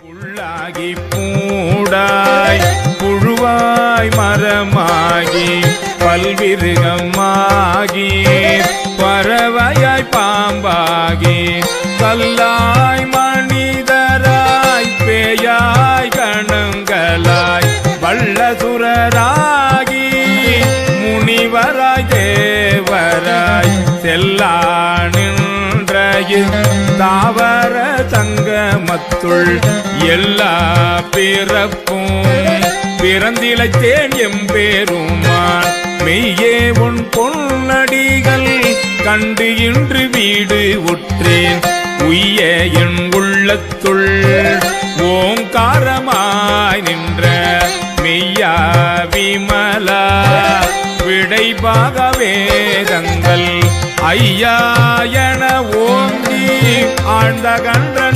புல்லாகி பூடாய் புழுவாய் மரமாகி பல்விருகமாகி பறவையாய் பாம்பாகி கல்லாய் மனிதராய் பேயாய் கணங்களாய் வல்லசுரராகி முனிவராய் தேவராய் செல்லா தாவர சங்கமத்துள் எல்லா பிறப்பும் பிறந்திழைத்தேன் எம்பேருமான் மெய்யே உன் பொன்னடிகள் கண்டு இன்று வீடு உற்றேன் உய்ய என் உள்ளத்துள் ஓங்காரமாய் நின்ற மெய்யா விமலா விடைபாக வேதங்கள் ஐயா என ஓங்கி ஆழ்ந்த கன்ற